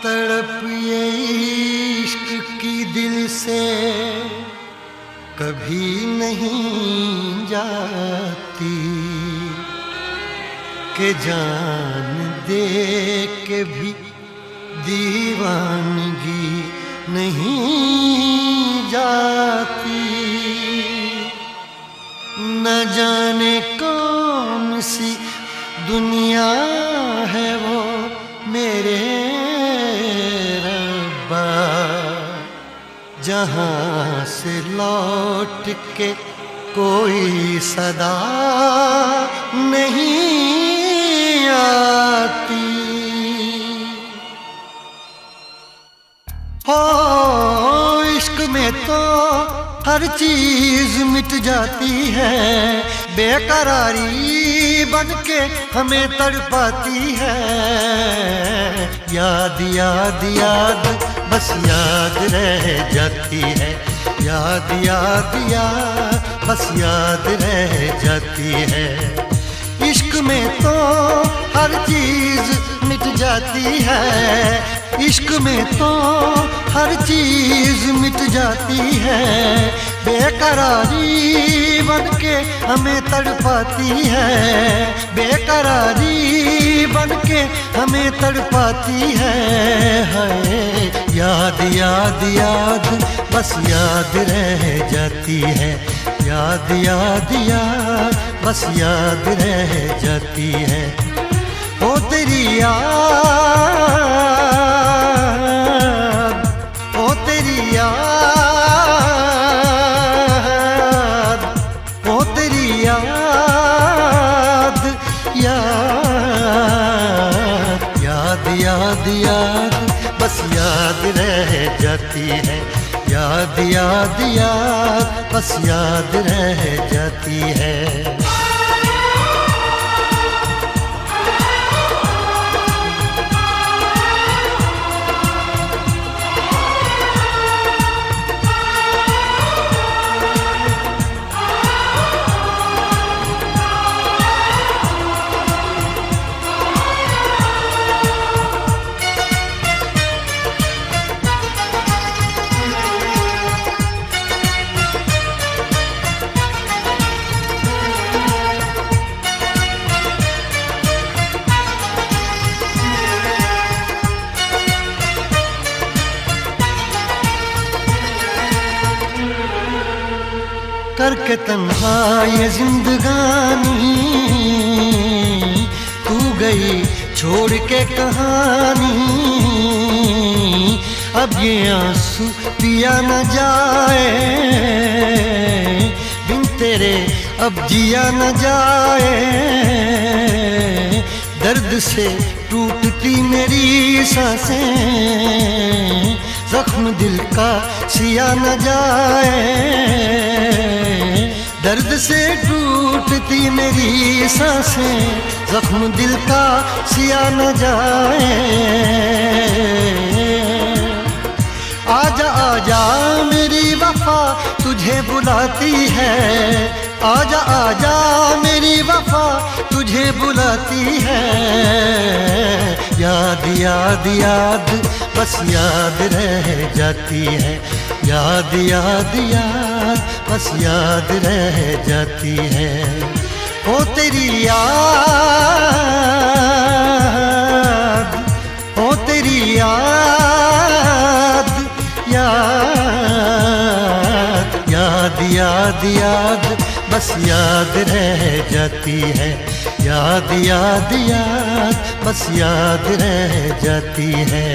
तड़प ये इश्क की दिल से कभी नहीं जाती कि जान दे के भी दीवानगी नहीं जाती। न जाने कौन सी दुनिया है वो मेरे रब्बा, जहाँ से लौट के कोई सदा नहीं आती। हो इश्क में तो हर चीज मिट जाती है, बेकरारी बनके हमें तड़पाती है। याद याद याद बस याद रह जाती है, याद याद याद बस याद रह जाती है। इश्क में तो हर चीज मिट जाती है, इश्क में तो हर चीज मिट जाती है। बेकरारी बनके हमें तड़पाती है, बेकरारी बनके हमें तड़पाती है। याद याद याद बस याद रह जाती है, याद याद याद बस याद रह जाती है। ओ तेरी याद, ओ तेरी याद, ओ तेरी याद, याद याद याद याद बस याद रह जाती है, याद याद याद बस याद रह जाती है। करके तन्हा ये जिंदगानी तू गई छोड़ के कहानी। अब ये आंसू पिया न जाए, बिन तेरे अब जिया न जाए। दर्द से टूटती मेरी सांसें, जख्म दिल का सिया न जाए। दर्द से टूटती मेरी सांसें, जख्म दिल का सिया न जाए। आजा आजा मेरी वफा तुझे बुलाती है, आजा आजा मेरी वफा तुझे बुलाती है। याद याद याद बस याद रह जाती है, याद याद याद बस याद रह जाती है। ओ तेरी याद, ओ तेरी याद, याद याद याद याद बस याद रह जाती है, याद याद याद बस याद रह जाती है।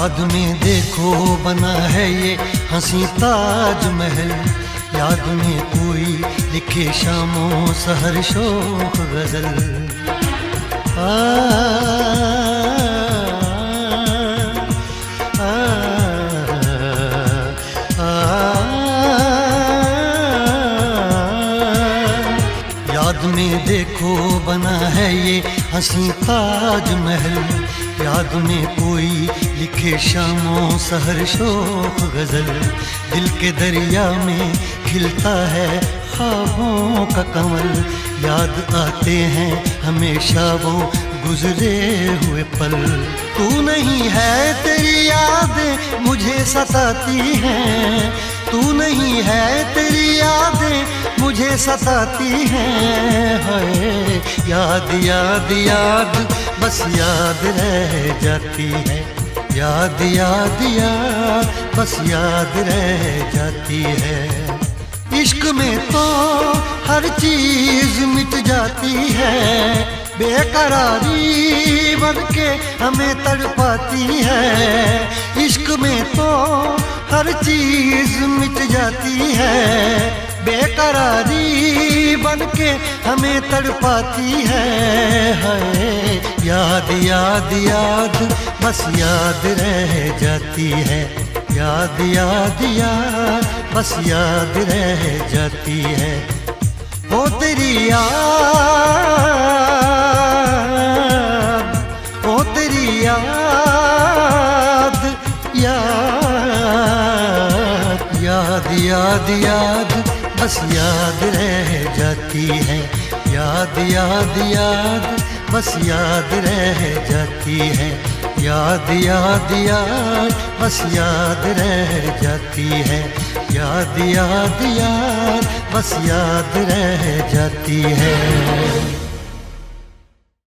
याद में देखो बना है ये हंसी ताजमहल, याद में कोई लिखे शामों सहर शोख गजल। आ, आ, आ, आ, याद में देखो बना है ये हंसी ताजमहल, याद में कोई लिखे शामों सहर शोख गजल। दिल के दरिया में खिलता है ख्वाबों का कमल, याद आते हैं हमेशा वो गुजरे हुए पल। तू नहीं है तेरी यादें मुझे सताती हैं, तू नहीं है तेरी यादें मुझे सताती हैं। हाय याद याद याद बस याद रह जाती है, याद याद याद बस याद रह जाती है। इश्क में तो हर चीज मिट जाती है, बेकरारी बनके हमें तड़पाती है। इश्क में तो हर चीज मिट जाती है, बेकरारी बनके हमें तड़पाती है। हाय याद याद याद बस याद रह जाती है, याद याद याद बस याद रह जाती है। ओ तेरी याद, ओ तेरी याद, याद याद याद याद बस याद रह जाती है, याद याद याद बस याद रह जाती है। याद याद याद बस याद रह जाती है, याद याद याद बस याद रह जाती है।